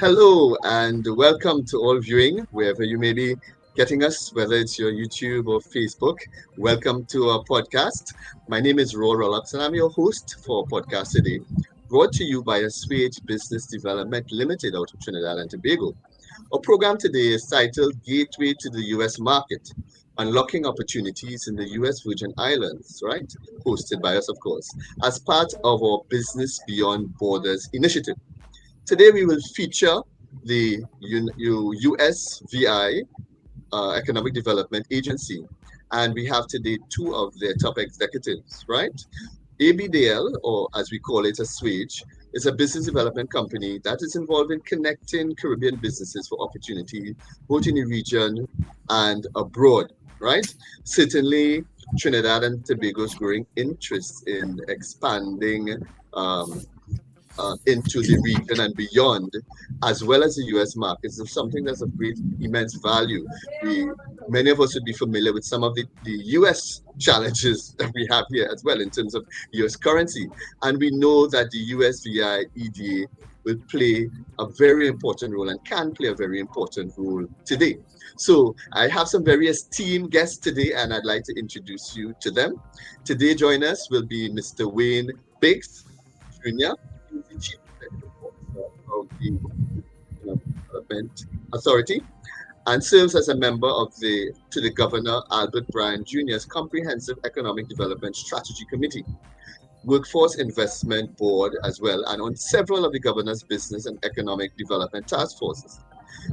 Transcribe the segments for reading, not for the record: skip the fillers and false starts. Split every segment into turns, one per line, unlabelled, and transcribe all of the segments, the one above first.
Hello and welcome to all viewing, wherever you may be getting us, whether it's your YouTube or Facebook. Welcome to our podcast. My name is Roy Rollups and I'm your host for podcast today, brought to you by Assuage Business Development Limited out of Trinidad and Tobago. Our program today is titled Gateway to the US Market, Unlocking Opportunities in the US Virgin Islands, right? Hosted by us, of course, as part of our Business Beyond Borders initiative. Today we will feature the USVI Economic Development Agency, and we have today two of their top executives, right? ABDL, or as we call it, Assuage, is a business development company that is involved in connecting Caribbean businesses for opportunity, both in the region and abroad, right? Certainly, Trinidad and Tobago's growing interest in expanding um, into the region and beyond, as well as the US markets, is something that's of great, immense value. We, many of us would be familiar with some of the US challenges that we have here as well in terms of US currency. And we know that the USVI EDA will play a very important role and can play a very important role today. So I have some very esteemed guests today, and I'd like to introduce you to them. Today, join us will be Mr. Wayne Biggs Jr., the Chief Executive Officer of the Development Authority and serves as a member of the Governor Albert Bryan Jr.'s Comprehensive Economic Development Strategy Committee, Workforce Investment Board as well, and on several of the Governor's Business and Economic Development Task Forces.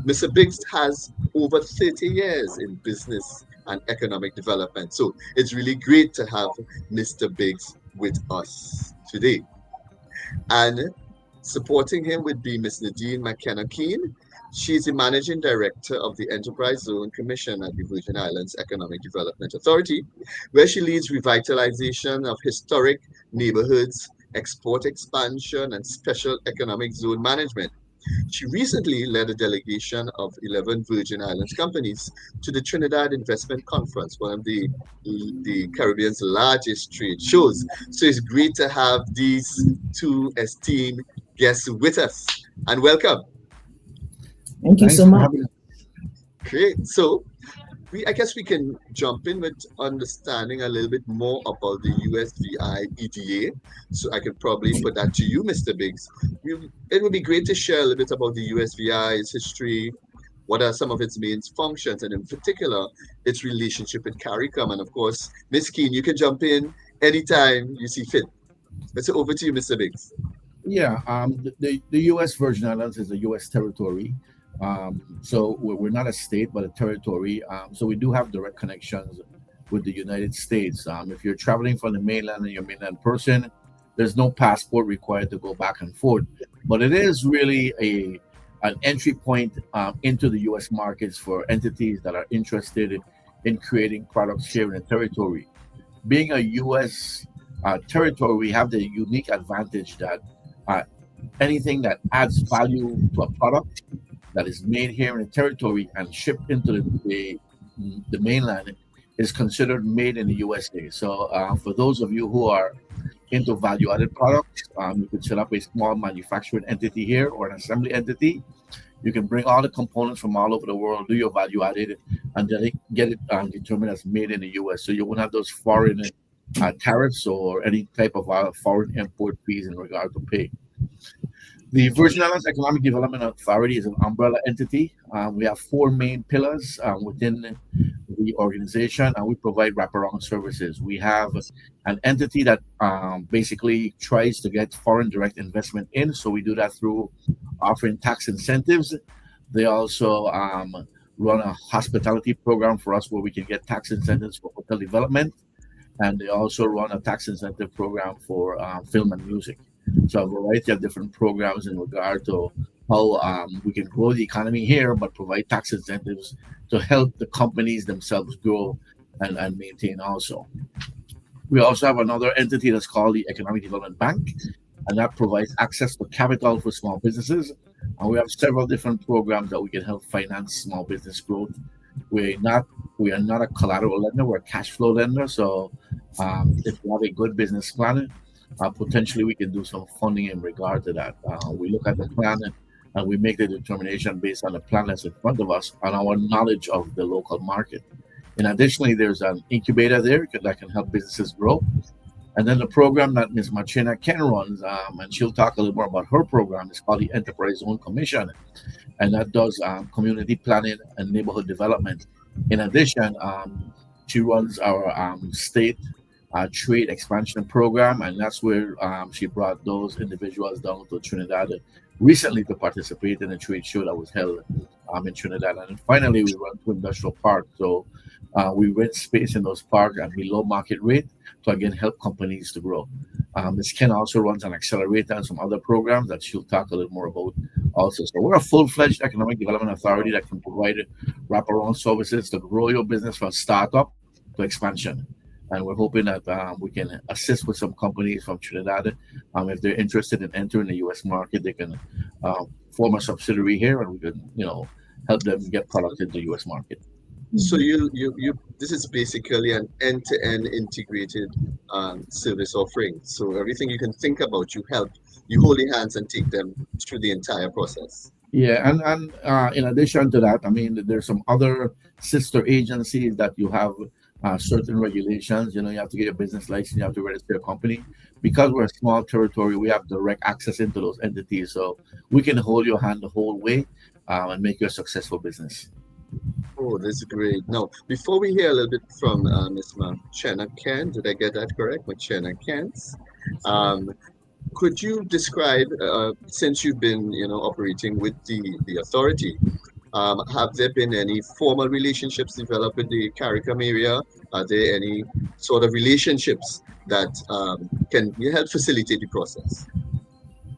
Mr. Biggs has over 30 years in business and economic development, so it's really great to have Mr. Biggs with us today. And supporting him would be Ms. Nadine McKenna-Keene. She's the Managing Director of the Enterprise Zone Commission at the Virgin Islands Economic Development Authority, where she leads revitalization of historic neighborhoods, export expansion, and special economic zone management. She recently led a delegation of 11 Virgin Islands companies to the Trinidad Investment Conference, one of the Caribbean's largest trade shows. So it's great to have these two esteemed guests with us. And welcome.
Thank you
Thanks
so
for
much.
having us.
Great. So I guess we can jump in with understanding a little bit more about the USVI EDA. So I could probably put that to you, Mr. Biggs. It would be great to share a little bit about the USVI's history. What are some of its main functions, and in particular, its relationship with CARICOM? And of course, Ms. Keene, you can jump in anytime you see fit. Let's over to you, Mr. Biggs.
The U.S. Virgin Islands is a U.S. territory. So we're not a state, but a territory. So we do have direct connections with the United States. If you're traveling from the mainland and you're a mainland person, there's no passport required to go back and forth. But it is really an entry point into the U.S. markets for entities that are interested in creating products here in the territory. Being a U.S. Territory, we have the unique advantage that uh, anything that adds value to a product that is made here in the territory and shipped into the mainland is considered made in the USA. So for those of you who are into value-added products, you could set up a small manufacturing entity here or an assembly entity. You can bring all the components from all over the world, do your value-added, and then get it determined as made in the US. So you won't have those foreign tariffs or any type of foreign import fees in regard to pay. The Virgin Islands Economic Development Authority is an umbrella entity. We have four main pillars within the organization, and we provide wraparound services. We have an entity that basically tries to get foreign direct investment in, so we do that through offering tax incentives. They also run a hospitality program for us where we can get tax incentives for hotel development, and they also run a tax incentive program for film and music. So a variety of different programs in regard to how we can grow the economy here, but provide tax incentives to help the companies themselves grow and maintain also. We also have another entity that's called the Economic Development Bank, and that provides access to capital for small businesses. And we have several different programs that we can help finance small business growth. We are not a collateral lender; we're a cash flow lender. So if you have a good business plan, potentially we can do some funding in regard to that. We look at the plan and we make the determination based on the plan that's in front of us and our knowledge of the local market. And additionally, there's an incubator there that can help businesses grow. And then the program that Ms. Marchena Ken runs, and she'll talk a little more about her program, is called the Enterprise Zone Commission, and that does community planning and neighborhood development. In addition, she runs our state trade expansion program, and that's where she brought those individuals down to Trinidad recently to participate in a trade show that was held in Trinidad. And finally, we run two industrial parks. So we rent space in those parks at below market rate to again help companies to grow. Ms. Ken also runs an accelerator and some other programs that she'll talk a little more about also. So we're a full-fledged economic development authority that can provide wraparound services to grow your business from startup to expansion. And we're hoping that we can assist with some companies from Trinidad. If they're interested in entering the U.S. market, they can form a subsidiary here, and we can, help them get product in the U.S. market.
So you this is basically an end-to-end integrated service offering. So everything you can think about, you hold your hands and take them through the entire process.
Yeah, and in addition to that, I mean, there's some other sister agencies that you have certain regulations. You have to get a business license, you have to register a company. Because we're a small territory, we have direct access into those entities, so we can hold your hand the whole way and make you a successful business.
Oh, that's great. Now, before we hear a little bit from Ms. Marchena Ken, did I get that correct? Marchena Kens. Could you describe, since you've been, operating with the authority, have there been any formal relationships developed with the CARICOM area? Are there any sort of relationships that can help facilitate the process?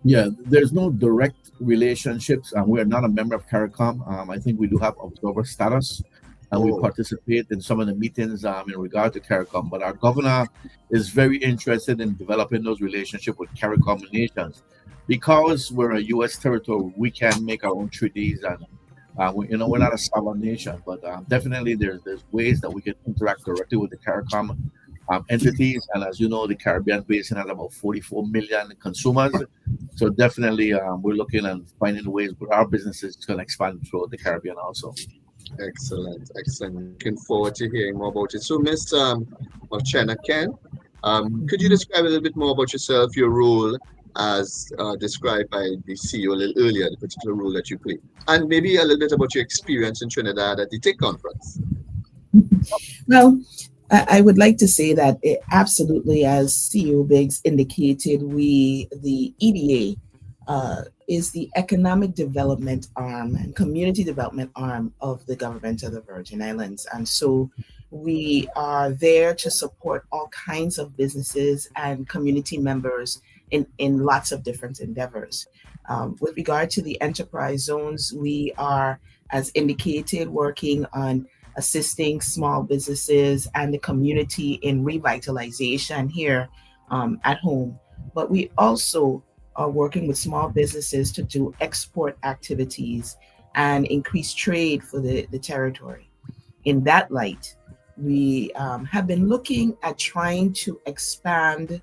Yeah, there's no direct relationships. We're not a member of CARICOM. I think we do have observer status, and we participate in some of the meetings in regard to CARICOM. But our governor is very interested in developing those relationships with CARICOM nations. Because we're a U.S. territory, we can make our own treaties, and we're not a sovereign nation. But definitely, there's ways that we can interact directly with the CARICOM entities. And as you know, the Caribbean basin has about 44 million consumers. So definitely, we're looking and finding ways where our businesses can expand throughout the Caribbean also.
Excellent. Looking forward to hearing more about it. So, Ms. Marchena Ken, could you describe a little bit more about yourself, your role as described by the CEO a little earlier, the particular role that you play, and maybe a little bit about your experience in Trinidad at the TIC conference?
Well, I would like to say that absolutely, as CEO Biggs indicated, the EDA, is the economic development arm and community development arm of the government of the Virgin Islands. And so we are there to support all kinds of businesses and community members in lots of different endeavors. With regard to the enterprise zones, we are, as indicated, working on assisting small businesses and the community in revitalization here at home. But we also are working with small businesses to do export activities and increase trade for the territory. In that light, we have been looking at trying to expand.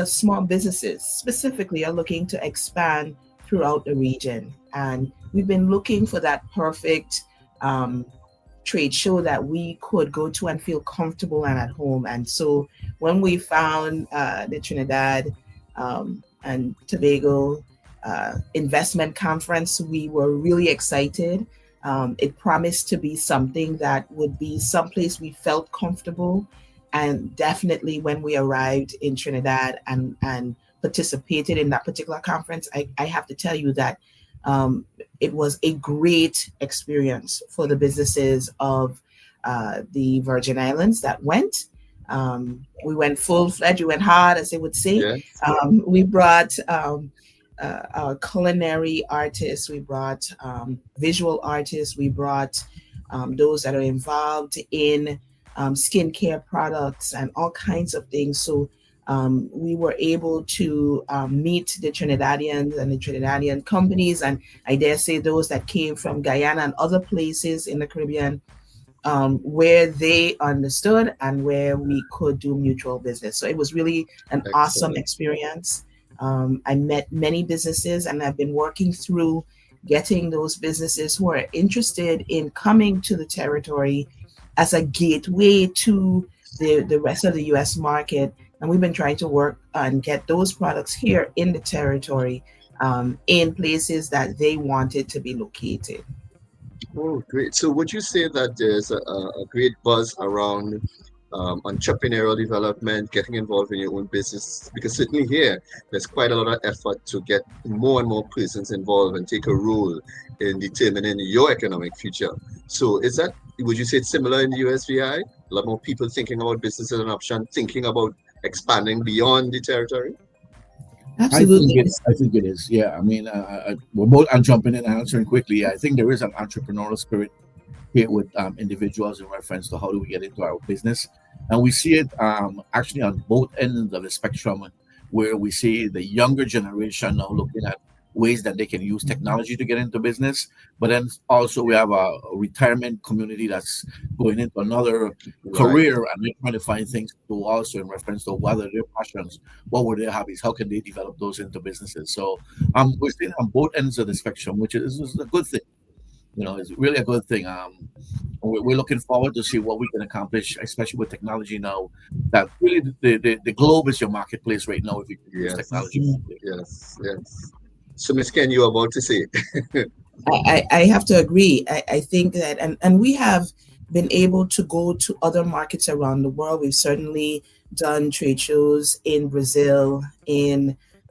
Small businesses specifically are looking to expand throughout the region. And we've been looking for that perfect trade show that we could go to and feel comfortable and at home. And so when we found the Trinidad and Tobago investment conference, we were really excited. It promised to be something that would be someplace we felt comfortable. And definitely when we arrived in Trinidad and participated in that particular conference, I have to tell you that it was a great experience for the businesses of the Virgin Islands that went. We went full-fledged, we went hard, as they would say.
Yes.
We brought our culinary artists, we brought visual artists, we brought those that are involved in skincare products and all kinds of things. So we were able to meet the Trinidadians and the Trinidadian companies, and I dare say those that came from Guyana and other places in the Caribbean, where they understood and where we could do mutual business. So it was really an awesome experience. I met many businesses, and I've been working through getting those businesses who are interested in coming to the territory as a gateway to the rest of the US market. And we've been trying to work and get those products here in the territory, in places that they wanted to be located.
Oh, great. So would you say that there's a great buzz around entrepreneurial development, getting involved in your own business? Because certainly here, there's quite a lot of effort to get more and more persons involved and take a role in determining your economic future. So is that, would you say it's similar in the USVI? A lot more people thinking about business as an option, thinking about expanding beyond the territory?
Absolutely.
I think it is. Yeah. I mean, we're both. I'm jumping in and answering quickly. I think there is an entrepreneurial spirit here with individuals in reference to how do we get into our business, and we see it actually on both ends of the spectrum, where we see the younger generation now looking at ways that they can use technology to get into business, but then also we have a retirement community that's going into another
Right.
career, and they're trying to find things to do also in reference to what are their passions, what were their hobbies, how can they develop those into businesses. So we're seeing on both ends of the spectrum, which is a good thing. It's really a good thing. We're looking forward to see what we can accomplish, especially with technology now. That really the globe is your marketplace right now if you can use
Yes.
technology properly.
Yes. Yes. So, Miss Ken, you were about to say.
I have to agree. I think that, and we have been able to go to other markets around the world. We've certainly done trade shows in Brazil,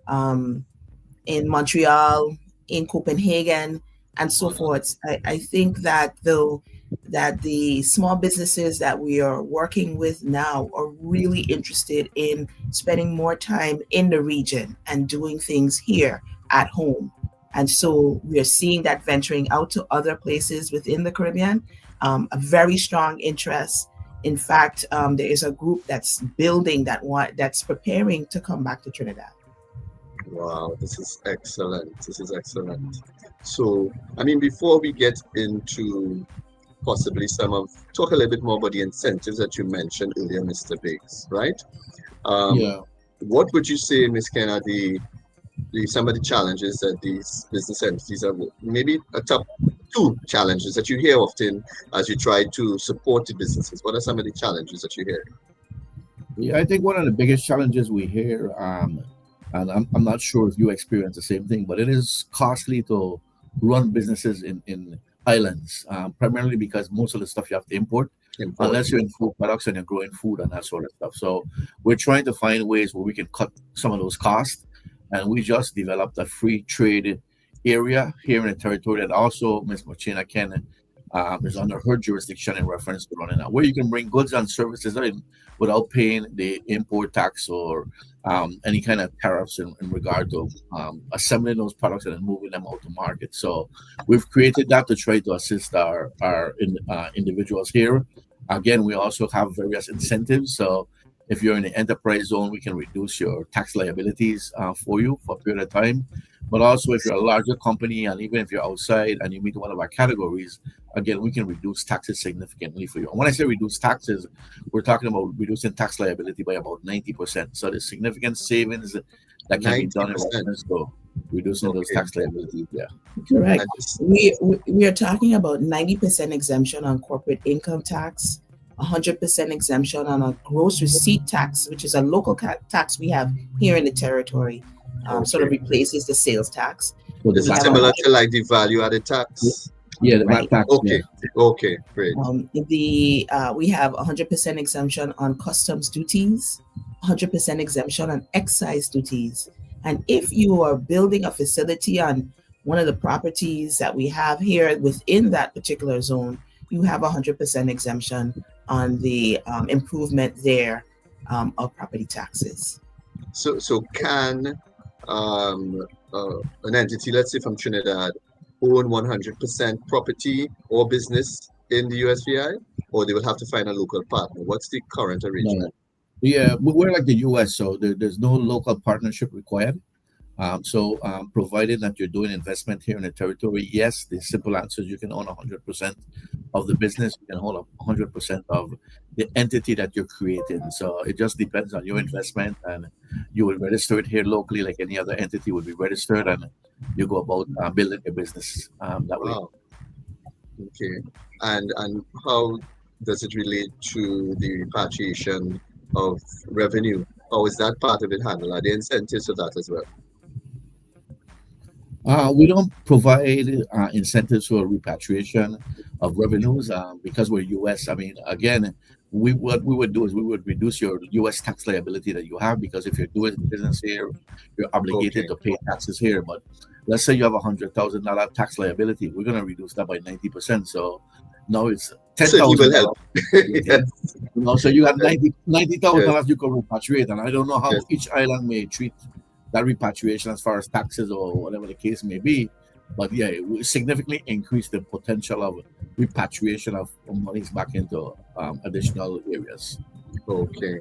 um, in Montreal, in Copenhagen, and so forth. I think that though that the small businesses that we are working with now are really interested in spending more time in the region and doing things here at home. And so we are seeing that venturing out to other places within the Caribbean, a very strong interest. In fact, there is a group that's building that's preparing to come back to Trinidad.
Wow, this is excellent. This is excellent. So, I mean, before we get into possibly talk a little bit more about the incentives that you mentioned earlier, Mr. Biggs, right? Um,
Yeah.
what would you say, Ms. Kennedy, some of the challenges that these business entities have, maybe a top two challenges that you hear often as you try to support the businesses? What are some of the challenges that you hear?
Yeah, I think one of the biggest challenges we hear, and I'm not sure if you experience the same thing, but it is costly to run businesses in islands, primarily because most of the stuff you have to import,
Import.
unless you're in food products and you're growing food and that sort of stuff. So we're trying to find ways where we can cut some of those costs, and we just developed a free trade area here in the territory that also Ms. Machina can. Is under her jurisdiction in reference to running out, where you can bring goods and services in without paying the import tax or any kind of tariffs in regard to assembling those products and then moving them out to market. So we've created that to try to assist our individuals here. Again, we also have various incentives. So if you're in the enterprise zone, we can reduce your tax liabilities for you for a period of time. But also, if you're a larger company and even if you're outside and you meet one of our categories, again, we can reduce taxes significantly for you. And when I say reduce taxes, we're talking about reducing tax liability by about 90%. So there's significant savings that can be done in
90%.
reference to reducing those
Okay.
tax liabilities. Yeah.
Correct.
And this,
We are talking about 90% exemption on corporate income tax, 100% exemption on a gross receipt tax, which is a local tax we have here in the territory. Sort of
okay.
replaces the sales tax.
So the
Is
We
it
VAT
have a
tax.
similar
hundred.
to like the value added tax?
Yeah, the VAT
Right.
tax. Yeah.
Okay. Okay. Great.
We have 100% exemption on customs duties, 100% exemption on excise duties. And if you are building a facility on one of the properties that we have here within that particular zone, you have 100% exemption on the improvement there, of property taxes.
So can um, an entity, let's say from Trinidad, own 100% property or business in the USVI, or they will have to find a local partner? What's the current
No.
arrangement?
Yeah, we're like the US, so there's no local partnership required. Provided that you're doing investment here in the territory, yes, the simple answer is you can own 100% of the business, you can hold up 100% of the entity that you're creating. So it just depends on your investment, and you will register it here locally like any other entity would be registered, and you go about building your business that way.
Wow. Okay. And how does it relate to the repatriation of revenue? How is that part of it handled? Are there incentives for that as well?
We don't provide incentives for repatriation of revenues because we're U.S. I mean, again, what we would do is we would reduce your U.S. tax liability that you have, because if you're doing business here, you're obligated
Okay.
to pay taxes here. But let's say you have $100,000 tax liability, we're going to reduce that by 90%. So now it's ten
Certainly
thousand
will help.
dollars.
Yes.
So you got
Yes.
ninety thousand
Yes.
dollars you can repatriate, and I don't know how
Yes.
each island may treat that repatriation as far as taxes or whatever the case may be. But yeah, it will significantly increase the potential of repatriation of monies back into additional areas.
Okay.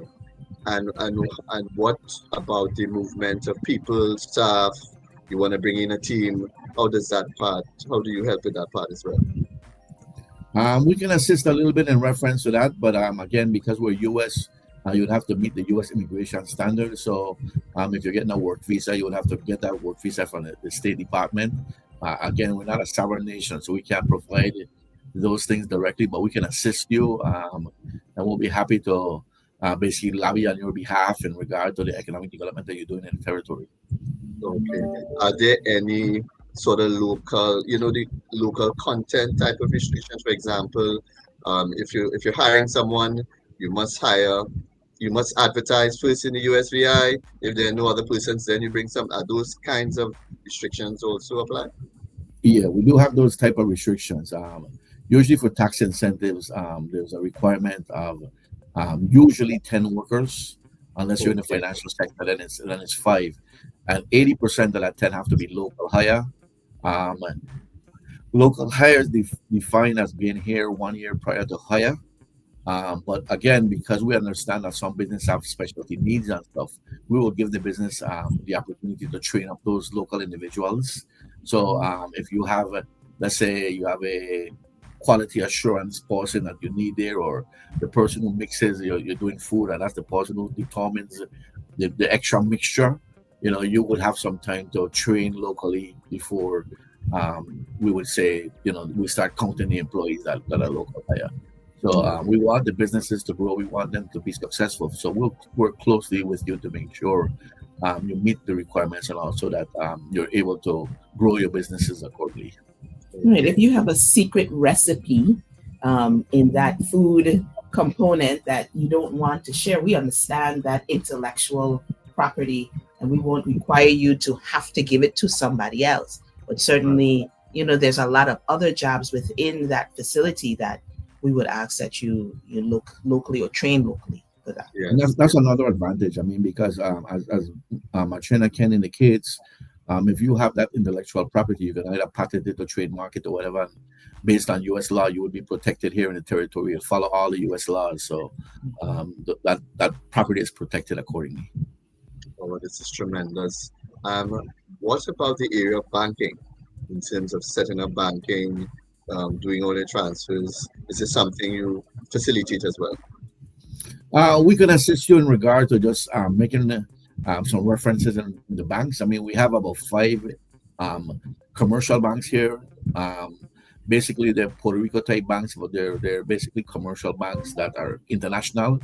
And what about the movement of people, staff? You want to bring in a team. How does that part? How do you help with that part as well?
We can assist a little bit in reference to that, but again, because we're U.S., you'd have to meet the U.S. immigration standards. So if you're getting a work visa, you would have to get that work visa from the State Department. Again, we're not a sovereign nation, so we can't provide those things directly, but we can assist you, and we'll be happy to basically lobby on your behalf in regard to the economic development that you're doing in the territory.
Okay. Are there any sort of local, the local content type of restrictions? For example, if you're hiring someone, you must hire, you must advertise first in the USVI. If there are no other persons, then you bring some. Are those kinds of restrictions also apply?
Yeah, we do have those type of restrictions. Usually for tax incentives, there's a requirement of usually 10 workers, unless you're in the
Okay.
financial sector, then it's five, and 80% of that 10 have to be local hire. Um, Local hires defined as being here 1 year prior to hire. But again, because we understand that some business have specialty needs and stuff, we will give the business the opportunity to train up those local individuals. So if you have, let's say, you have a quality assurance person that you need there, or the person who mixes, you're doing food, and that's the person who determines the extra mixture. You would have some time to train locally before we would say, we start counting the employees that are local hire. So we want the businesses to grow. We want them to be successful. So we'll work closely with you to make sure you meet the requirements, and also that you're able to grow your businesses accordingly.
Right.
Okay.
If you have a secret recipe in that food component that you don't want to share, we understand that intellectual property, and we won't require you to have to give it to somebody else. But certainly, there's a lot of other jobs within that facility that we would ask that you look locally or train locally for that.
And
Yes.
that's another advantage. I mean, because as Matrina Ken indicates, if you have that intellectual property, you can either patent it or trademark it or whatever. Based on U.S. law, you would be protected here in the territory and follow all the U.S. laws. So that property is protected accordingly.
Oh, this is tremendous. Um, what about the area of banking in terms of setting up banking, doing all the transfers? Is this something you facilitate as well?
We can assist you in regard to just making some references in the banks. I mean, we have about five commercial banks here. Basically, they're Puerto Rico type banks, but they're basically commercial banks that are international.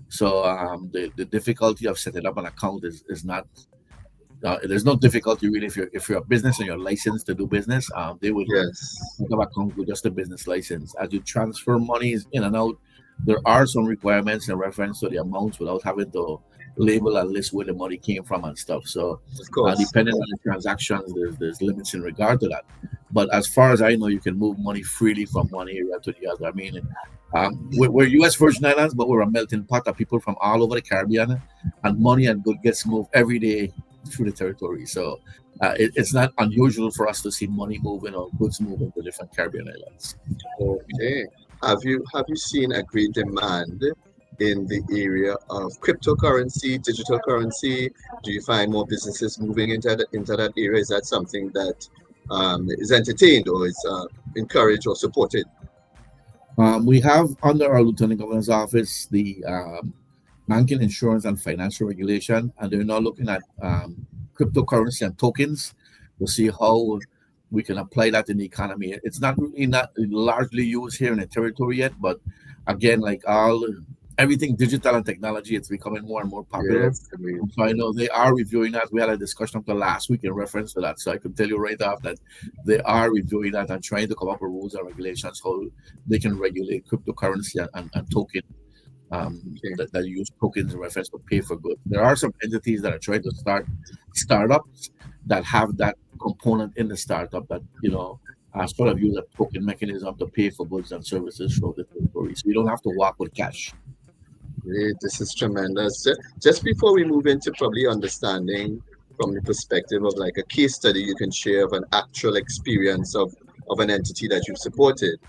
So the difficulty of setting up an account is not. There's no difficulty really if you're a business and you're licensed to do business. They would
Yes.
have account with just a business license. As you transfer monies in and out, there are some requirements in reference to the amounts without having to label and list where the money came from and stuff. So,
Of course.
depending on the transactions, there's limits in regard to that. But as far as I know, you can move money freely from one area to the other. I mean, we're U.S. Virgin Islands, but we're a melting pot of people from all over the Caribbean, and money and good gets moved every day through the territory. So it's not unusual for us to see money moving or goods moving to different Caribbean islands.
Okay. Have you seen a great demand in the area of cryptocurrency, digital currency? Do you find more businesses moving into that area? Is that something that is entertained or is encouraged or supported?
We have under our Lieutenant Governor's office the banking, insurance, and financial regulation, and they're now looking at cryptocurrency and tokens to see how we can apply that in the economy. It's not really not largely used here in the territory yet, but again, like all everything digital and technology, it's becoming more and more popular.
Yes, I mean,
So I know they are reviewing that. We had a discussion up the last week in reference to that. So I can tell you right off that they are reviewing that and trying to come up with rules and regulations how they can regulate cryptocurrency and token
okay.
that use tokens in reference to pay for goods. There are some entities that are trying to start startups that have that component in the startup that sort of use a token mechanism to pay for goods and services throughout the territory. So you don't have to walk with cash.
Great, this is tremendous. Just before we move into probably understanding from the perspective of like a case study you can share of an actual experience of an entity that you've supported,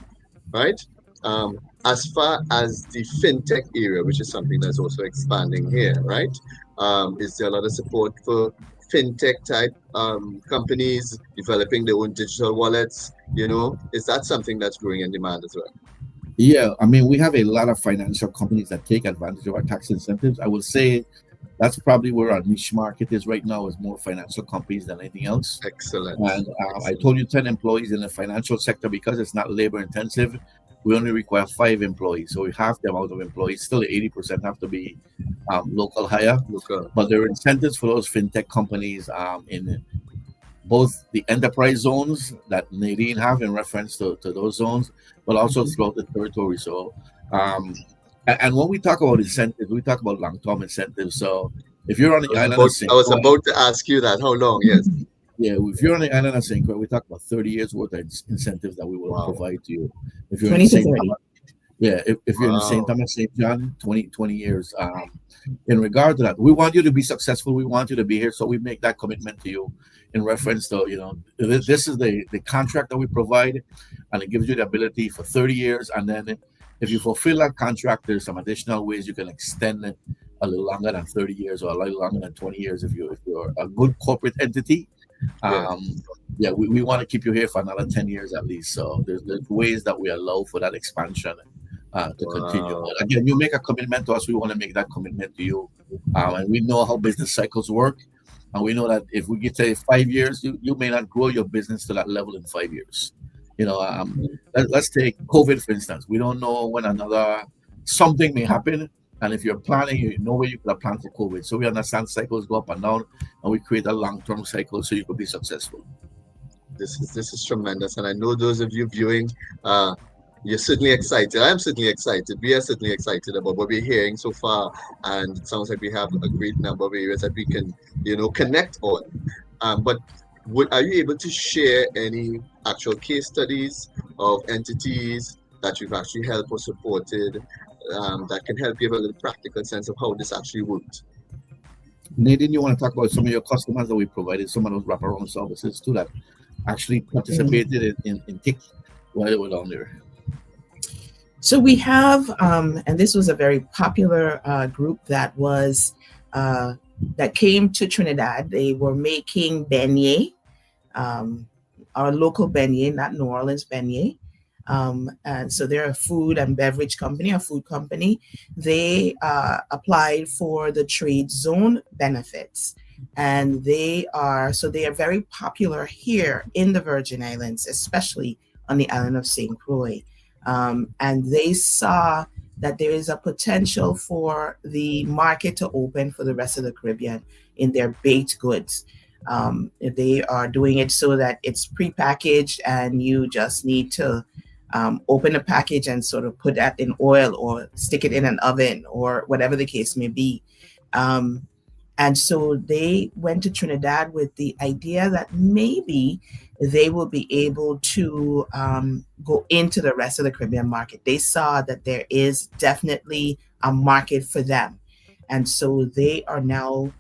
right? Um, as far as the fintech area, which is something that's also expanding here, right? Is there a lot of support for fintech type companies developing their own digital wallets? Is that something that's growing in demand as well?
Yeah, I mean, we have a lot of financial companies that take advantage of our tax incentives. I would say that's probably where our niche market is right now, is more financial companies than anything else.
Excellent.
And I
Excellent.
told you 10 employees in the financial sector because it's not labor intensive. We only require 5 employees. So we have the amount of employees. Still, 80% have to be local hire.
Look,
But there are incentives for those fintech companies in both the enterprise zones that Nadine have in reference to those zones, but also
Mhm.
throughout the territory. So, and when we talk about incentives, we talk about long-term incentives. So, if you're on the island of St.
I was
Croix,
about to ask you that. How long? Yes.
yeah, if you're on the island of St. Croix, we talk about 30 years worth of incentives that we will
Wow.
provide to you. If you're in
20 to
St.
30.
yeah, if you're in St.
Wow.
Thomas, St. John, 20 years. In regard to that, we want you to be successful. We want you to be here. So we make that commitment to you in reference to, this is the contract that we provide, and it gives you the ability for 30 years. And then if you fulfill that contract, there's some additional ways you can extend it a little longer than 30 years or a little longer than 20 years if you're a good corporate entity.
Yes.
Yeah, we want to keep you here for another 10 years at least. So there's ways that we allow for that expansion to continue.
Wow.
But again, you make a commitment to us, we want to make that commitment to you. And we know how business cycles work. And we know that if we get to 5 years, you may not grow your business to that level in 5 years. Let's take COVID, for instance. We don't know when something may happen. And if you're planning, you know where you could have planned for COVID. So we understand cycles go up and down, and we create a long-term cycle so you could be successful.
This is tremendous, and I know those of you viewing, you're certainly excited. I am certainly excited. We are certainly excited about what we're hearing so far, and it sounds like we have a great number of areas that we can, connect on. But are you able to share any actual case studies of entities that you've actually helped or supported that can help give a little practical sense of how this actually worked?
Nadine, you want to talk about some of your customers that we provided some of those wraparound services to that actually participated in TIC while they were down there?
So we have, and this was a very popular group that came to Trinidad. They were making beignet, our local beignet, not New Orleans beignet. And so they're a food and beverage company, a food company. They applied for the trade zone benefits. And they are very popular here in the Virgin Islands, especially on the island of St. Croix. And they saw that there is a potential for the market to open for the rest of the Caribbean in their baked goods. They are doing it so that it's prepackaged and you just need to open a package and sort of put that in oil or stick it in an oven or whatever the case may be. And so they went to Trinidad with the idea that maybe they will be able to go into the rest of the Caribbean market. They saw that there is definitely a market for them. And so they are now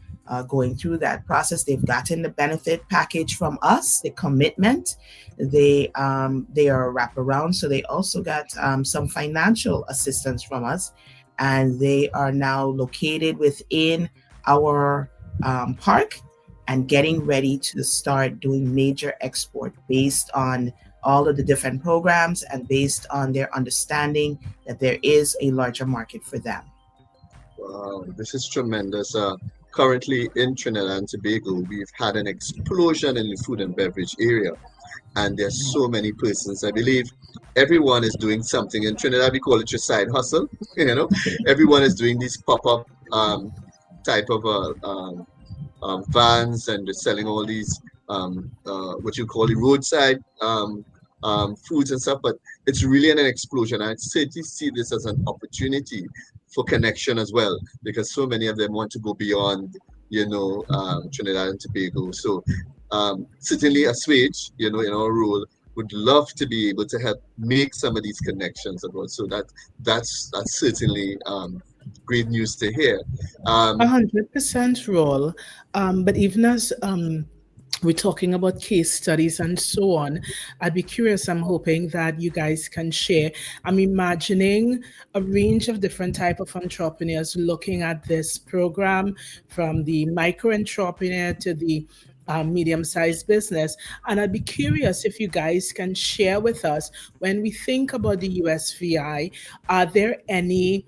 going through that process. They've gotten the benefit package from us, the commitment. They are a wraparound. So they also got some financial assistance from us. And they are now located within our park and getting ready to start doing major export based on all of the different programs and based on their understanding that there is a larger market for them.
Wow, this is tremendous. Currently in Trinidad and Tobago, we've had an explosion in the food and beverage area, and there's so many persons. I believe everyone is doing something. In Trinidad, we call it your side hustle. Everyone is doing these pop-up type of vans, and they're selling all these what you call the roadside foods and stuff. But it's really an explosion. I certainly see this as an opportunity for connection as well, because so many of them want to go beyond, Trinidad and Tobago. So certainly Assuage, in our role, would love to be able to help make some of these connections abroad. So that's certainly great news to hear. Um,
100% role. But even as we're talking about case studies and so on, I'd be curious. I'm hoping that you guys can share. I'm imagining a range of different type of entrepreneurs looking at this program, from the micro entrepreneur to the medium-sized business. And I'd be curious if you guys can share with us, when we think about the USVI, are there any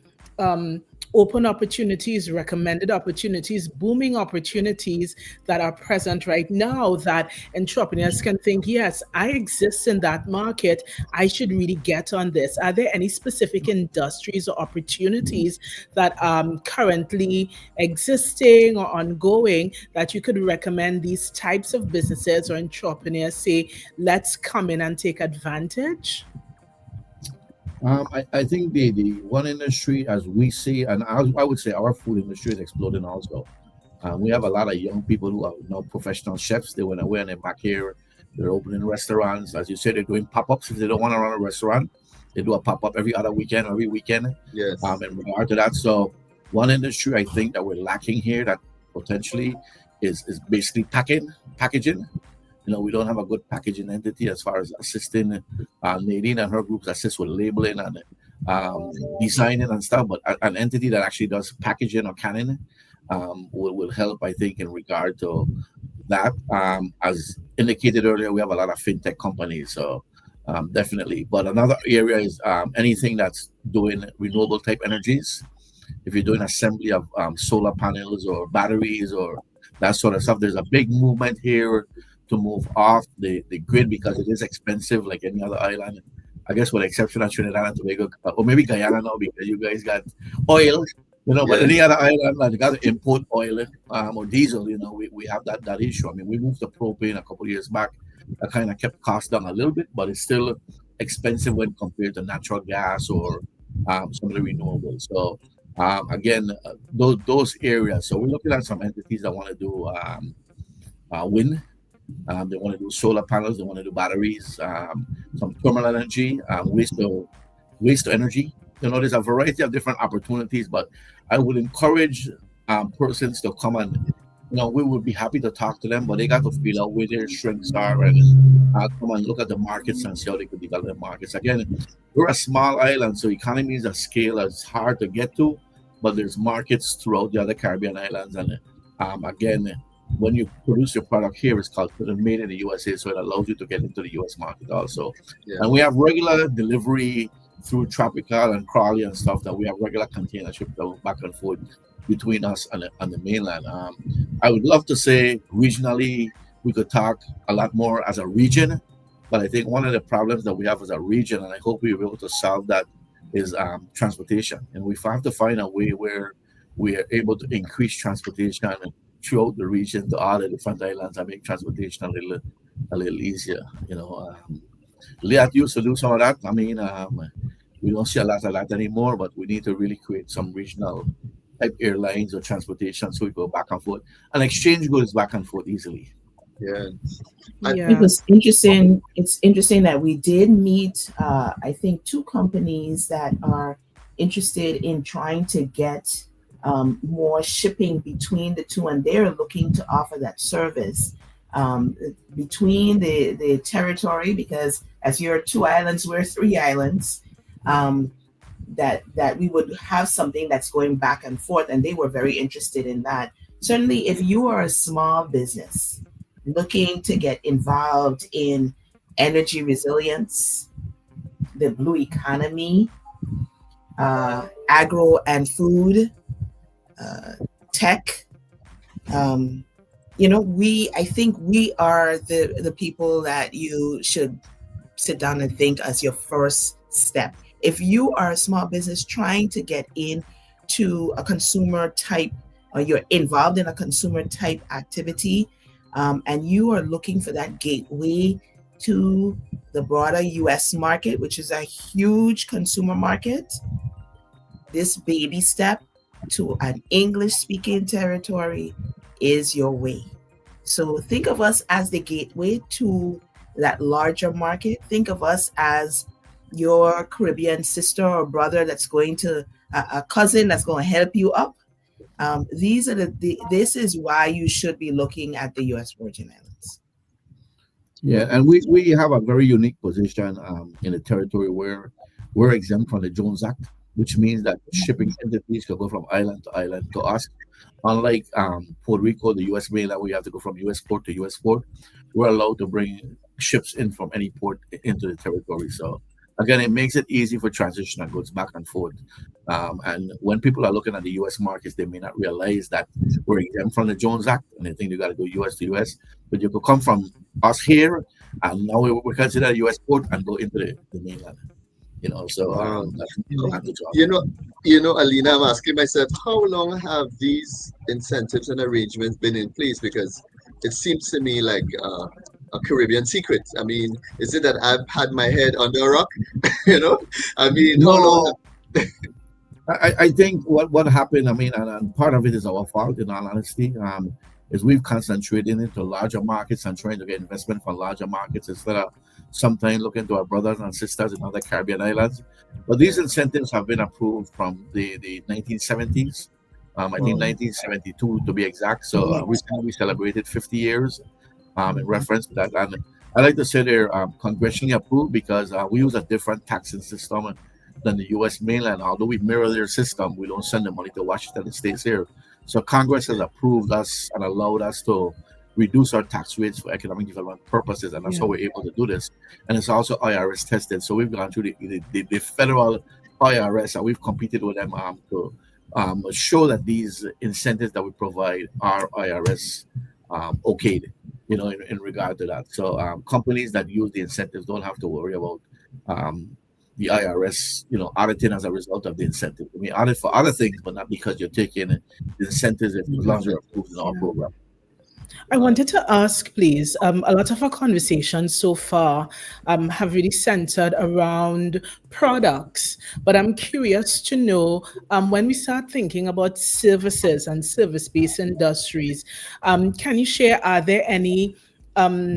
open opportunities, recommended opportunities, booming opportunities that are present right now that entrepreneurs can think, yes, I exist in that market. I should really get on this. Are there any specific industries or opportunities that are currently existing or ongoing that you could recommend these types of businesses or entrepreneurs say, let's come in and take advantage?
I think the one industry, as we see, and I would say our food industry is exploding also. We have a lot of young people who are now professional chefs. They went away and they're back here. They're opening restaurants. As you said, they're doing pop-ups. If they don't want to run a restaurant, they do a pop-up every other weekend, every weekend.
yes.
In regard to that. So one industry I think that we're lacking here that potentially is basically packaging. We don't have a good packaging entity as far as assisting Nadine and her groups assist with labeling and designing and stuff, but an entity that actually does packaging or canning will help, I think, in regard to that. As indicated earlier, we have a lot of fintech companies, so definitely. But another area is anything that's doing renewable type energies. If you're doing assembly of solar panels or batteries or that sort of stuff, there's a big movement here to move off the grid because it is expensive like any other island. I guess with the exception of Trinidad and Tobago, or maybe Guyana now because you guys got oil, but any other island like they got to import oil or diesel, we have that issue. I mean, we moved to propane a couple of years back. That kind of kept costs down a little bit, but it's still expensive when compared to natural gas or some of the renewables. So again, those areas. So we're looking at some entities that want to do wind. They want to do solar panels. They want to do batteries, some thermal energy, waste to energy. There's a variety of different opportunities, but I would encourage persons to come and, we would be happy to talk to them, but they got to feel out where their strengths are and come and look at the markets and see how they could develop the markets. Again, we're a small island, so economies of scale is hard to get to, but there's markets throughout the other Caribbean islands. And again, when you produce your product here, it's called made in the USA, so it allows you to get into the US market also.
Yeah.
And we have regular delivery through Tropical and Crawley and stuff, that we have regular container ship back and forth between us and the mainland. I would love to say regionally we could talk a lot more as a region, but I think one of the problems that we have as a region, and I hope we'll be able to solve that, is transportation. And we have to find a way where we are able to increase transportation throughout the region to all the different islands and make transportation a little easier. Liat used to do some of that. I mean, we don't see a lot of that anymore, but we need to really create some regional type airlines or transportation so we go back and forth and exchange goods back and forth easily.
Yeah.
It was interesting. It's interesting that we did meet, I think, two companies that are interested in trying to get more shipping between the two, and they're looking to offer that service between the territory, because as you're 2 islands, we're 3 islands, that we would have something that's going back and forth, and they were very interested in that. Certainly, if you are a small business looking to get involved in energy resilience, the blue economy, agro and food, tech. Um, I think we are the people that you should sit down and think as your first step. If you are a small business trying to get into a consumer type, or you're involved in a consumer type activity, and you are looking for that gateway to the broader US market, which is a huge consumer market, this baby step to an English speaking territory is your way. So think of us as the gateway to that larger market. Think of us as your Caribbean sister or brother that's going to a cousin that's going to help you up. These are this is why you should be looking at the U.S. Virgin Islands.
Yeah, and we have a very unique position in a territory where we're exempt from the Jones Act, which means that shipping entities can go from island to island to us. Unlike Puerto Rico, the U.S. mainland, we have to go from U.S. port to U.S. port. We're allowed to bring ships in from any port into the territory. So again, it makes it easy for transition of goods back and forth. And when people are looking at the U.S. markets, they may not realize that we're exempt from the Jones Act, and they think they got to go U.S. to U.S. But you could come from us here, and now we're considered a U.S. port and go into the mainland. So
Wow.
that's the advantage of
You
it.
know, Alina, I'm asking myself, how long have these incentives and arrangements been in place? Because it seems to me like a Caribbean secret. I mean, is it that I've had my head under a rock? you know, I mean, how long?
No, I think what happened, I mean, and part of it is our fault, in all honesty, is we've concentrated into larger markets and trying to get investment from larger markets instead of sometimes looking to our brothers and sisters in other Caribbean islands. But these incentives have been approved from the 1970s, I think
Wow.
1972 to be exact. So
Yes.
recently we celebrated 50 years in reference to that. And I like to say they're congressionally approved because we use a different taxing system than the U.S. mainland. Although we mirror their system, we don't send the money to Washington. It stays here. So Congress has approved us and allowed us to reduce our tax rates for economic development purposes, and that's
Yeah.
how we're able to do this. And it's also IRS tested. So we've gone through the federal IRS, and we've competed with them to show that these incentives that we provide are IRS okayed, in regard to that. So companies that use the incentives don't have to worry about um, the IRS, auditing as a result of the incentive. I mean, audit for other things, but not because you're taking the incentives as long as you're approved in our
Yeah.
program.
I wanted to ask, please, a lot of our conversations so far have really centered around products, but I'm curious to know when we start thinking about services and service based industries, can you share, are there any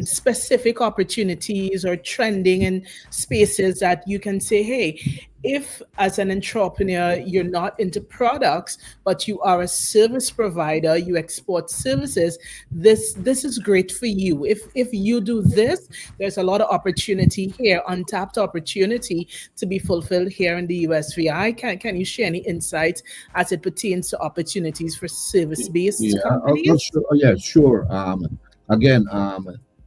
specific opportunities or trending in spaces that you can say, hey, if as an entrepreneur you're not into products but you are a service provider, you export services, this is great for you. If you do this, there's a lot of opportunity here, untapped opportunity to be fulfilled here in the USVI. Can you share any insights as it pertains to opportunities for service based
Yeah,
companies?
sure. Oh, yeah, sure. Again,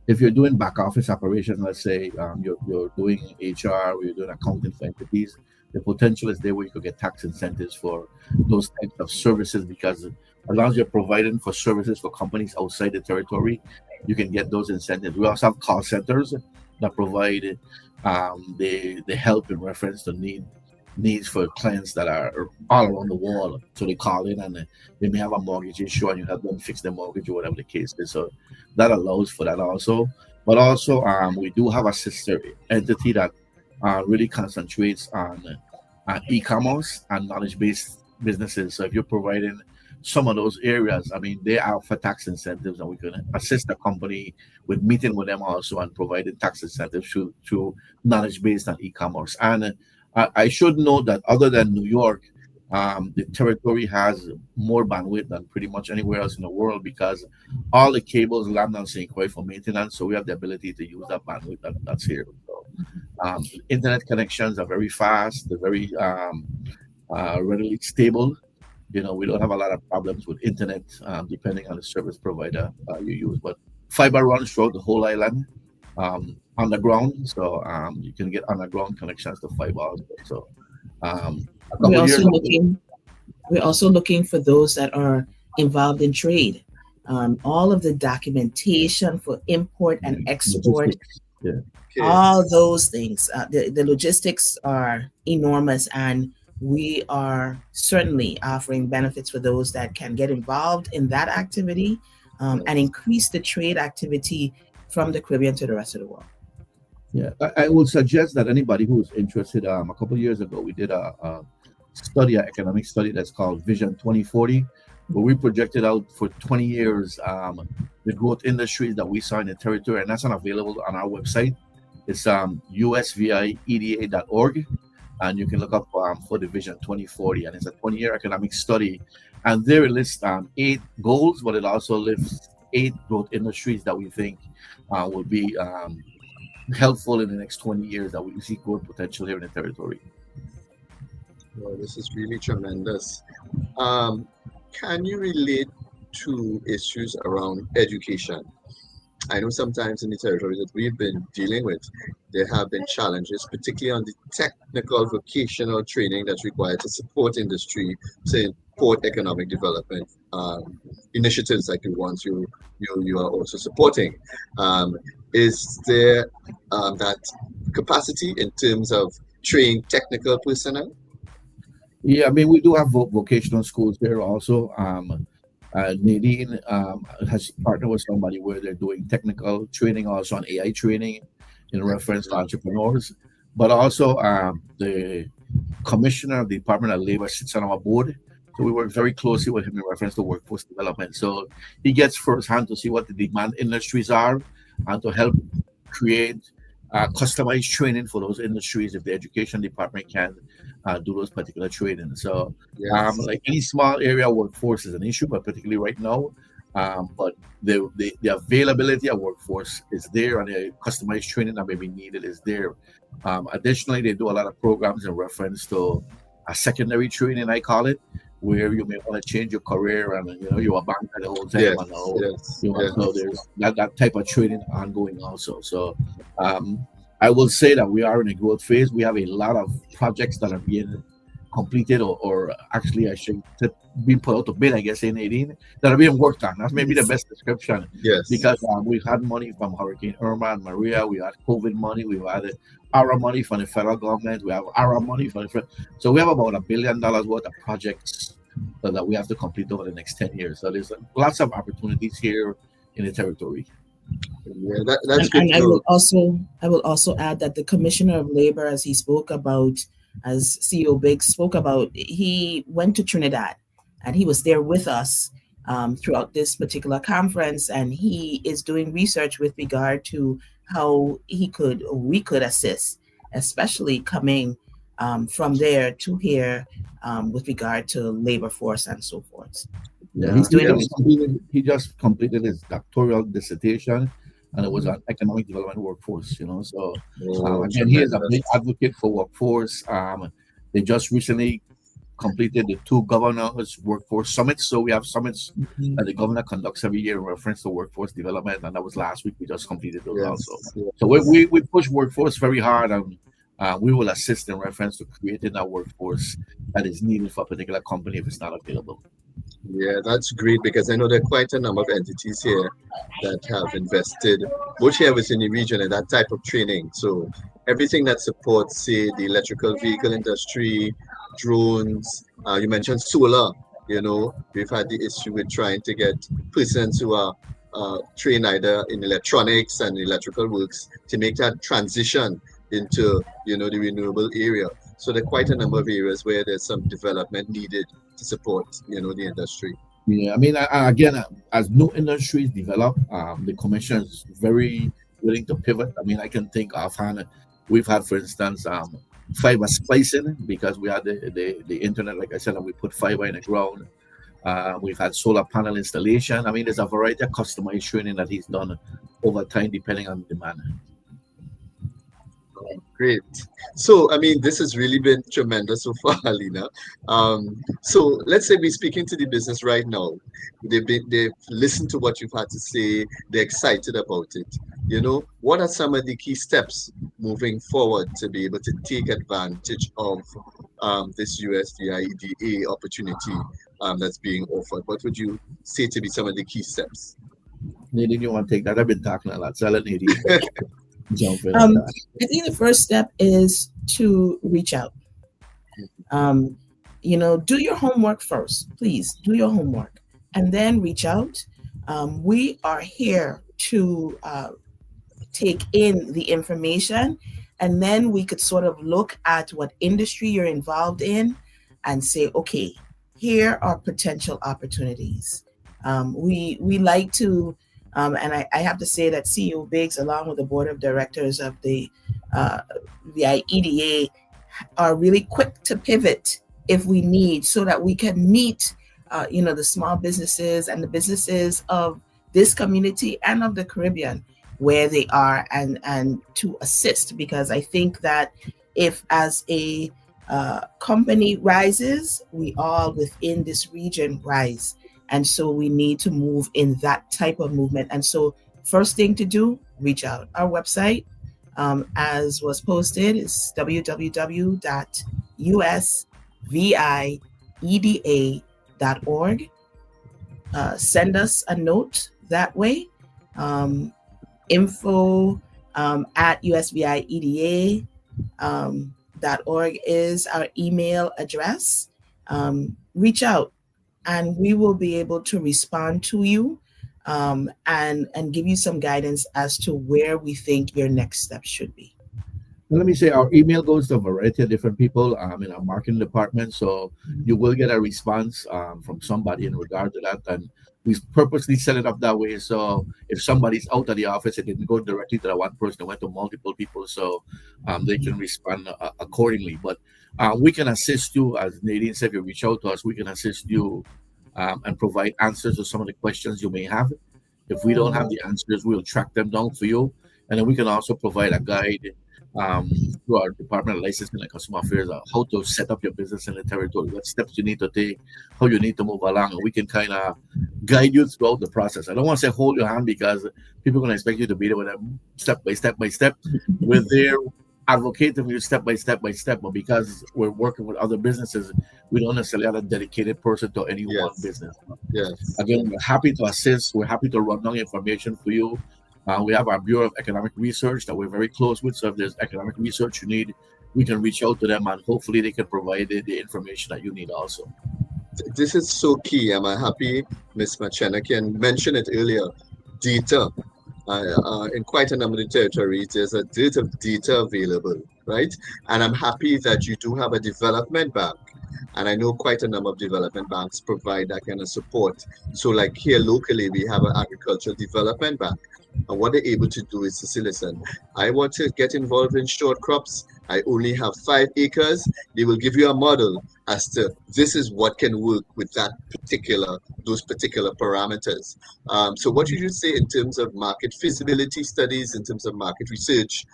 if you're doing back office operations, let's say you're doing HR or you're doing accounting for entities, the potential is there where you could get tax incentives for those types of services because as long as you're providing for services for companies outside the territory, you can get those incentives. We also have call centers that provide the help in reference to needs for clients that are all around the world. So they call in and they may have a mortgage issue and you help them fix their mortgage or whatever the case is. So that allows for that also. But also, we do have a sister entity that really concentrates on e-commerce and knowledge-based businesses. So if you're providing some of those areas, I mean, they are for tax incentives, and we can assist the company with meeting with them also and providing tax incentives through knowledge-based and e-commerce. And I should note that other than New York, the territory has more bandwidth than pretty much anywhere else in the world because all the cables land on St. Croix for maintenance, so we have the ability to use that bandwidth that's here. So, internet connections are very fast; they're very readily stable. We don't have a lot of problems with internet, depending on the service provider you use. But fiber runs throughout the whole island, underground, so you can get underground connections to fiber also. So a
We're
couple
also
years ago,
looking we're also looking for those that are involved in trade. All of the documentation for import and export,
logistics. Yeah.
Okay.
all those things. The logistics are enormous, and we are certainly offering benefits for those that can get involved in that activity and
Yes.
increase the trade activity from the Caribbean to the rest of the world.
Yeah, I would suggest that anybody who is interested, a couple of years ago, we did a study, an economic study that's called Vision 2040, where we projected out for 20 years the growth industries that we saw in the territory, and that's not available on our website. It's USVIEDA.org, and you can look up for the Vision 2040, and it's a 20-year economic study, and there it lists 8 goals, but it also lists 8 growth industries that we think will be helpful in the next 20 years that we see growth potential here in the territory.
Well, this is really tremendous. Um, can you relate to issues around education? I know sometimes in the territory that we've been dealing with, there have been challenges, particularly on the technical vocational training that's required to support industry, to support economic development initiatives like the ones you are also supporting. Um, is there that capacity in terms of training technical personnel?
Yeah, I mean, we do have vocational schools there also. Nadine has partnered with somebody where they're doing technical training, also on AI training in reference to entrepreneurs. But also, the commissioner of the Department of Labor sits on our board. So we work very closely with him in reference to workforce development. So he gets firsthand to see what the demand industries are and to help create customized training for those industries if the education department can do those particular training. So,
Yes.
like any small area workforce is an issue, but particularly right now, but the availability of workforce is there, and the customized training that may be needed is there. Additionally, they do a lot of programs in reference to a secondary training, I call it, where you may want to change your career and you're a banker the whole time,
Yes.
and all
Yes.
so
Yes.
there's that type of training ongoing also. So I will say that we are in a growth phase. We have a lot of projects that are being completed, or actually I should be put out to bid, I guess, in 18 that are being worked on. That's maybe the best description,
Yes.
because we've had money from Hurricane Irma and Maria. We had COVID money. We've had ARA money from the federal government. We have ARA money from so we have about $1 billion worth of projects that we have to complete over the next 10 years. So there's lots of opportunities here in the territory.
Yeah, that's good
And
to know.
I will also add that the Commissioner of Labor, as he spoke about, as CEO Biggs spoke about, he went to Trinidad and he was there with us throughout this particular conference, and he is doing research with regard to how we could assist, especially coming from there to here with regard to labor force and so forth.
Yeah,
He's doing the
he just completed his doctoral dissertation, and it was on economic development workforce. So
Oh,
again, he is a big
tremendous.
advocate for workforce. They just recently completed the 2 governors workforce summits. So we have summits that the governor conducts every year in reference to workforce development, and that was last week. We just completed those also.
Yes.
So we push workforce very hard, and we will assist in reference to creating that workforce that is needed for a particular company if it's not available.
Yeah, that's great because I know there are quite a number of entities here that have invested, both here within the region, in that type of training. So everything that supports, say, the electrical vehicle industry, drones, you mentioned solar, we've had the issue with trying to get persons who are trained either in electronics and electrical works to make that transition into, the renewable area. So there are quite a number of areas where there's some development needed to support, the industry.
Yeah, I mean, again, as new industries develop, the commission is very willing to pivot. I mean, I can think offhand, we've had, for instance, fiber splicing, because we had the internet, like I said, and we put fiber in the ground. We've had solar panel installation. I mean, there's a variety of customized training that he's done over time, depending on demand.
Great. So, I mean, this has really been tremendous so far, Alina. So let's say we're speaking to the business right now. They've listened to what you've had to say. They're excited about it. What are some of the key steps moving forward to be able to take advantage of this USVIEDA opportunity that's being offered? What would you say to be some of the key steps?
Nadine, you want to take that? I've been talking a lot, so I'll let Nadine jump in on
Um,
that.
I think the first step is to reach out. Um, do your homework first. Please do your homework and then reach out. We are here to take in the information, and then we could sort of look at what industry you're involved in and say, okay, here are potential opportunities. We like to, and I have to say that CEO Biggs, along with the board of directors of the EDA, are really quick to pivot if we need, so that we can meet, the small businesses and the businesses of this community and of the Caribbean where they are, and to assist, because I think that if as a company rises, we all within this region rise, and so we need to move in that type of movement. And so first thing to do, reach out. Our website, as was posted, is www.usvieda.org. Send us a note that way. Info at usvieda.org is our email address. Reach out and we will be able to respond to you, and give you some guidance as to where we think your next step should be.
Well, let me say our email goes to a variety of different people in our marketing department, so you will get a response from somebody in regard to that. And we purposely set it up that way, so if somebody's out of the office, it didn't go directly to that one person, it went to multiple people, so they can respond accordingly. But we can assist you, as Nadine said. If you reach out to us, we can assist you and provide answers to some of the questions you may have. If we don't have the answers, we'll track them down for you, and then we can also provide a guide through our Department of Licensing and Customer Affairs on how to set up your business in the territory, what steps you need to take, how you need to move along, and we can kind of guide you throughout the process. I don't want to say hold your hand, because people are going to expect you to be there with them step by step by step. We're there advocating for you step by step by step, but because we're working with other businesses, we don't necessarily have a dedicated person to any one business.
Yes.
Again, we're happy to assist. We're happy to run down information for you. We have our Bureau of Economic Research that we're very close with. So if there's economic research you need, we can reach out to them, and hopefully they can provide the information that you need also.
This is so key. I'm happy Ms. Machena can mention it earlier. Data. In quite a number of territories, there's a dearth of data available, right? And I'm happy that you do have a development bank. And I know quite a number of development banks provide that kind of support. So like here locally, we have an agricultural development bank. And what they're able to do is to say, listen, I want to get involved in short crops. I only have 5 acres. They will give you a model as to this is what can work with those particular parameters. So what did you say in terms of market feasibility studies, in terms of market research?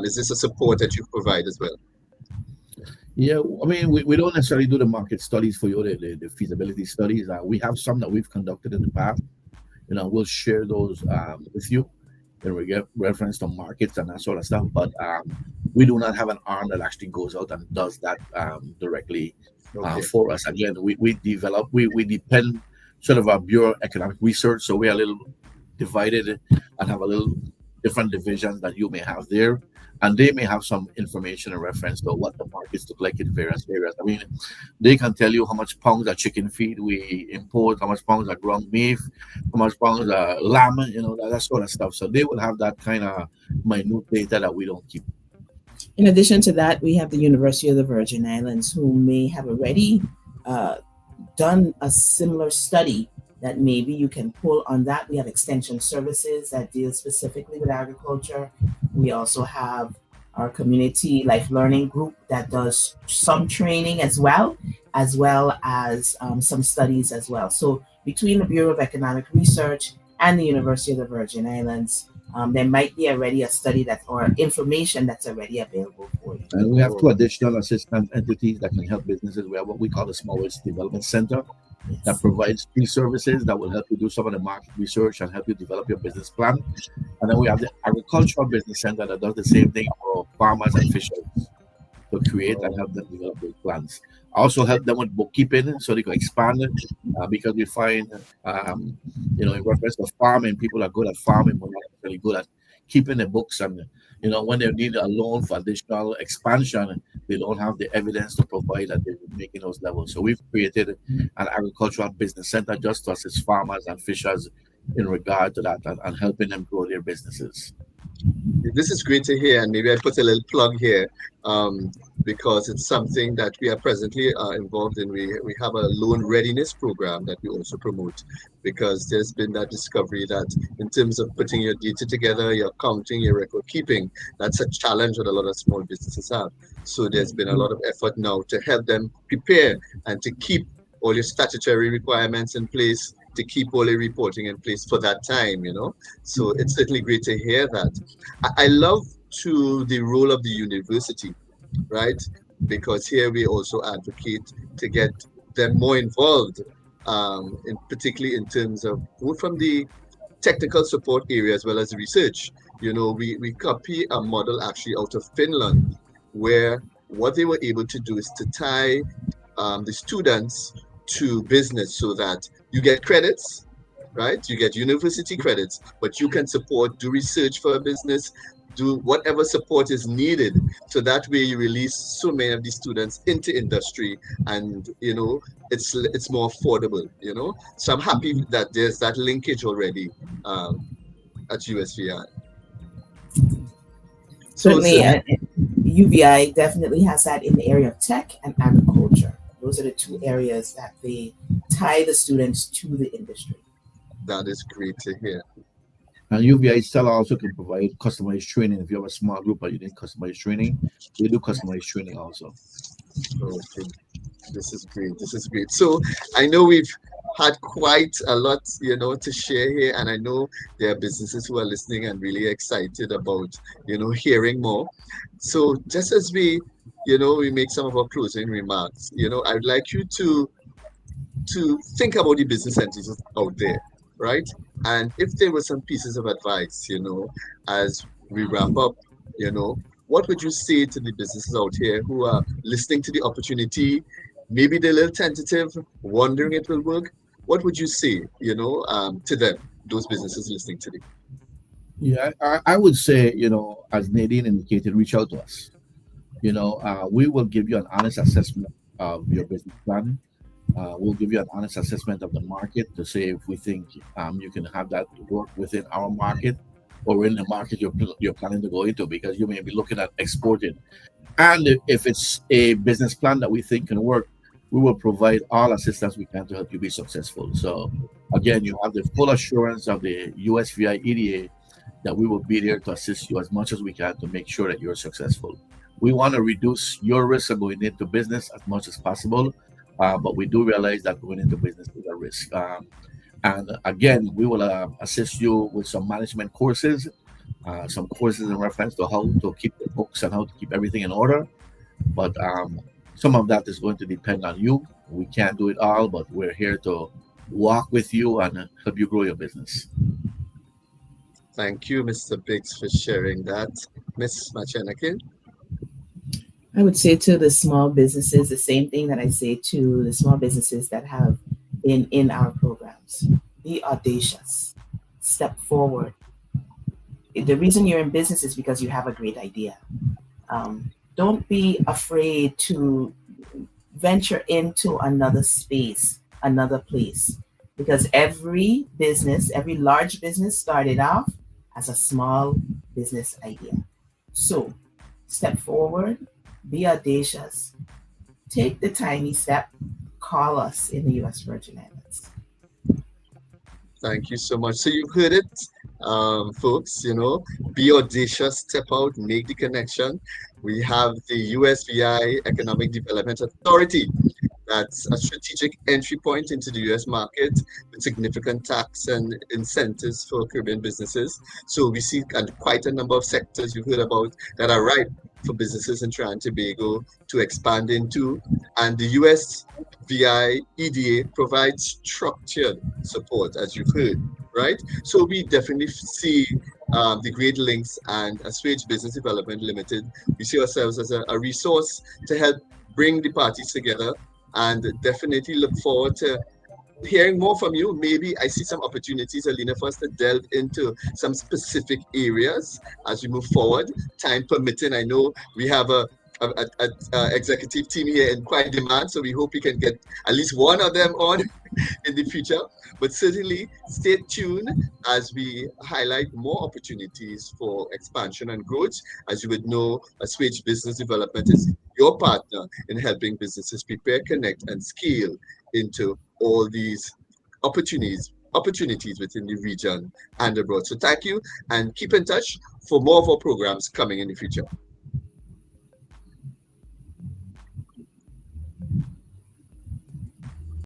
Is this a support that you provide as well?
Yeah, I mean, we don't necessarily do the market studies for you, the feasibility studies. We have some that we've conducted in the past. We'll share those with you, and we get reference to markets and that sort of stuff. But we do not have an arm that actually goes out and does that directly for us. Again, we depend sort of our Bureau of Economic Research, so we're a little divided and have a little different divisions that you may have there. And they may have some information in reference to what the markets look like in various areas. I mean, they can tell you how much pounds of chicken feed we import, how much pounds of ground beef, how much pounds of lamb, that sort of stuff. So they will have that kind of minute data that we don't keep.
In addition to that, we have the University of the Virgin Islands, who may have already done a similar study that maybe you can pull on that. We have extension services that deal specifically with agriculture. We also have our community life learning group that does some training as well as some studies as well. So between the Bureau of Economic Research and the University of the Virgin Islands, there might be already a study that or information that's already available for you.
And we have two additional assistance entities that can help businesses. We have what we call the Small Business Development Center that
Yes.
provides free services that will help you do some of the market research and help you develop your business plan. And then we have the Agricultural Business Center that does the same thing for farmers and fishers to create and help them develop those plans. I also help them with bookkeeping so they can expand it because we find, in reference to farming, people are good at farming, but not really good at keeping the books. And, when they need a loan for additional expansion, they don't have the evidence to provide that they're making those levels. So we've created an agricultural business center just to assist farmers and fishers in regard to that and helping them grow their businesses.
This is great to hear, and maybe I put a little plug here because it's something that we are presently involved in. We have a loan readiness program that we also promote because there's been that discovery that in terms of putting your data together, your accounting, your record keeping, that's a challenge that a lot of small businesses have. So there's been a lot of effort now to help them prepare and to keep all your statutory requirements in place, to keep all the reporting in place for that time. So it's certainly great to hear that. I love the role of the university, right? Because here we also advocate to get them more involved, particularly in terms of both from the technical support area as well as research. We copy a model actually out of Finland, where what they were able to do is to tie the students to business so that you get credits, right? You get university credits, but you can do research for a business, do whatever support is needed. So that way you release so many of these students into industry and, it's more affordable, So I'm happy that there's that linkage already at USVI.
Certainly, UVI definitely has that in the area of tech and agriculture. Those are the two areas that they tie the students to the industry.
That is great to hear.
And UVI still also can provide customized training. If you have a small group or you need customized training, we do customized training also.
Okay. This is great. This is great. So I know we've had quite a lot, to share here. And I know there are businesses who are listening and really excited about, hearing more. So just as we make some of our closing remarks, I'd like you to think about the business entities out there, right? And if there were some pieces of advice, as we wrap up, what would you say to the businesses out here who are listening to the opportunity? Maybe they're a little tentative, wondering it will work. What would you say, to them, those businesses listening to you?
Yeah, I would say, as Nadine indicated, reach out to us. We will give you an honest assessment of your business plan. We'll give you an honest assessment of the market to say if we think you can have that work within our market or in the market you're planning to go into, because you may be looking at exporting. And if it's a business plan that we think can work, we will provide all assistance we can to help you be successful. So again, you have the full assurance of the USVI EDA that we will be there to assist you as much as we can to make sure that you're successful. We want to reduce your risk of going into business as much as possible, but we do realize that going into business is a risk. And again, we will assist you with some management courses, some courses in reference to how to keep the books and how to keep everything in order. But some of that is going to depend on you. We can't do it all, but we're here to walk with you and help you grow your business.
Thank you, Mr. Biggs, for sharing that. Ms. Macheneke?
I would say to the small businesses the same thing that I say to the small businesses that have been in our programs. Be audacious. Step forward. The reason you're in business is because you have a great idea. Don't be afraid to venture into another space, another place, because every business, every large business started off as a small business idea. So step forward, be audacious, take the tiny step, call us in the U.S. Virgin Islands.
Thank you so much. So you've heard it, folks, be audacious, step out, make the connection. We have the USVI Economic Development Authority That's a strategic entry point into the US market with significant tax and incentives for Caribbean businesses. So we see quite a number of sectors you've heard about that are ripe for businesses in Trinidad and Tobago to expand into. And the USVI EDA provides structured support, as you've heard, right? So we definitely see the Great Links and Assuage Business Development Limited. We see ourselves as a resource to help bring the parties together, and definitely look forward to hearing more from you. Maybe I see some opportunities, Alina, for us to delve into some specific areas as we move forward, time permitting. I know we have a executive team here in quite demand, so we hope we can get at least one of them on in the future. But certainly stay tuned as we highlight more opportunities for expansion and growth. As you would know, Assuage Business Development is your partner in helping businesses prepare, connect, and scale into all these opportunities within the region and abroad. So thank you, and keep in touch for more of our programs coming in the future.